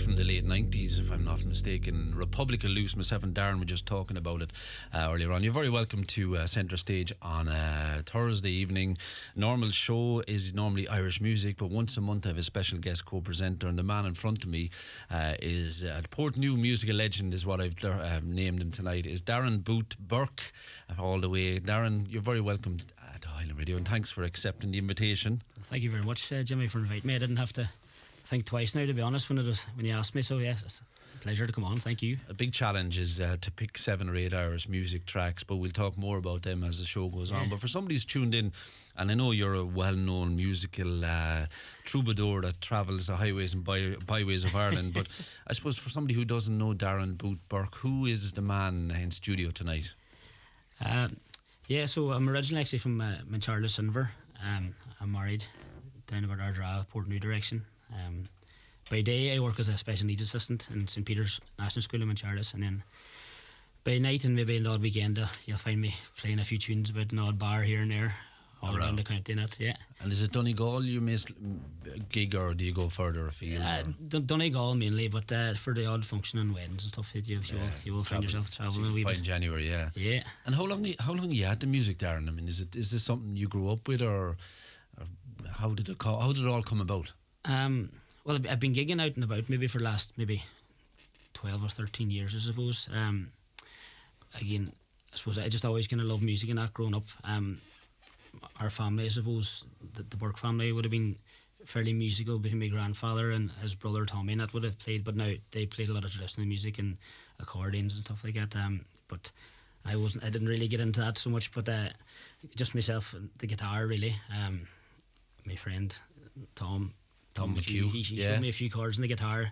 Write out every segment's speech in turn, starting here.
From the late 90s, if I'm not mistaken. Republic of Loose, myself and Darren were just talking about it earlier on. You're very welcome to Centre Stage on a Thursday evening. Normal show is normally Irish music, but once a month I have a special guest co-presenter, and the man in front of me is Portnoos musical legend, is what I've named him tonight, is Darren Boot Burke, all the way. Darren, you're very welcome to Highland Radio, and thanks for accepting the invitation. Thank you very much, Jimmy, for inviting me. I didn't have to think twice now, to be honest, when you asked me, so yes, it's a pleasure to come on. Thank you. A big challenge is to pick 7 or 8 Irish music tracks, but we'll talk more about them as the show goes on. But for somebody who's tuned in, and I know you're a well-known musical troubadour that travels the highways and byways of Ireland, but I suppose for somebody who doesn't know Darren Boot Burke, who is the man in studio tonight? So I'm originally actually from Mancharles, Inver. I'm married down about Ardra, Portnoos direction. By day I work as a special needs assistant in St Peter's National School in Mancharles, and then by night and maybe an odd weekend you'll find me playing a few tunes about an odd bar here and there all around the county. And is it Donegal you miss gig, or do you go further afield? Donegal mainly, but for the odd function and weddings and stuff, you will find yourself travelling a wee bit. Fine January, yeah. And how long you had the music, Darren? I mean, is this something you grew up with, or how did it all come about? Well, I've been gigging out and about maybe for the last 12 or 13 years, I suppose. Again, I suppose I just always kind of loved music and that growing up. Our family, I suppose, the Burke family would have been fairly musical between my grandfather and his brother Tommy, and that would have played, but now they played a lot of traditional music and accordions and stuff like that. But I didn't really get into that so much, but just myself and the guitar really. My friend Tom McHugh, he showed me a few chords on the guitar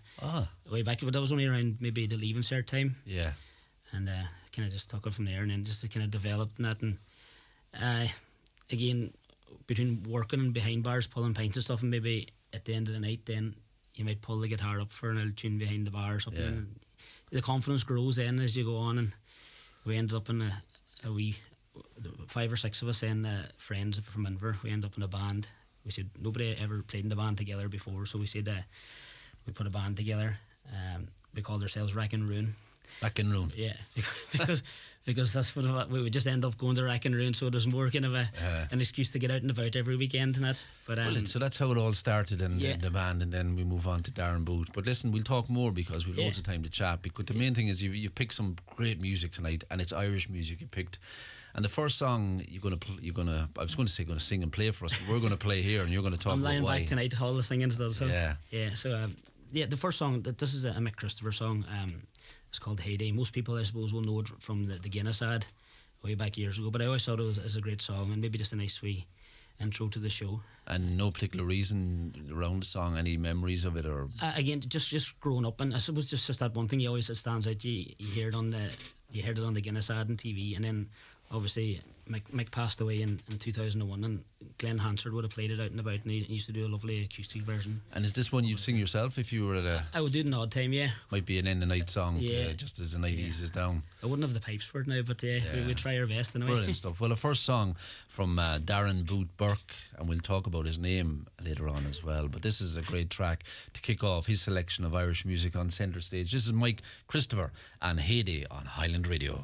way back, but that was only around maybe the Leaving Cert time. Yeah. And kind of just took it from there, and then just kind of developed in that. And again, between working and behind bars, pulling pints and stuff, and maybe at the end of the night, then you might pull the guitar up for an old tune behind the bar or something. Yeah. And the confidence grows then as you go on, and we ended up in a wee 5 or 6 of us, and friends from Inver. We ended up in a band. We said nobody ever played in the band together before, so we said we put a band together. We called ourselves Rack and Ruin. Rack and Ruin. Yeah, because that's what we would just end up going to Rack and Ruin, so there's more kind of an excuse to get out and about every weekend and that. But brilliant. So that's how it all started in the band, and then we move on to Darren Boot. But listen, we'll talk more because we've loads of time to chat. Because the main thing is you picked some great music tonight, and it's Irish music you picked. And the first song I was going to say sing and play for us, but we're going to play here, and you're going to talk about why. I'm lying back tonight, all the singing stuff. So so the first song, this is a Mick Christopher song. It's called Heyday. Most people, I suppose, will know it from the Guinness ad way back years ago, but I always thought it was a great song, and maybe just a nice wee intro to the show. And no particular reason around the song, any memories of it, or again, just growing up, and I suppose just that one thing it stands out. You hear it on the Guinness ad on TV, and then obviously Mick passed away in 2001, and Glenn Hansard would have played it out and about, and he used to do a lovely acoustic version. And is this one you'd sing yourself if you were at a... I would do it an odd time, yeah. Might be an end of night song, just as the night eases down. I wouldn't have the pipes for it now, but we'd try our best anyway. Brilliant stuff. Well, the first song from Darren Boot Burke, and we'll talk about his name later on as well, but this is a great track to kick off his selection of Irish music on Centre Stage. This is Mike Christopher and Heyday on Highland Radio.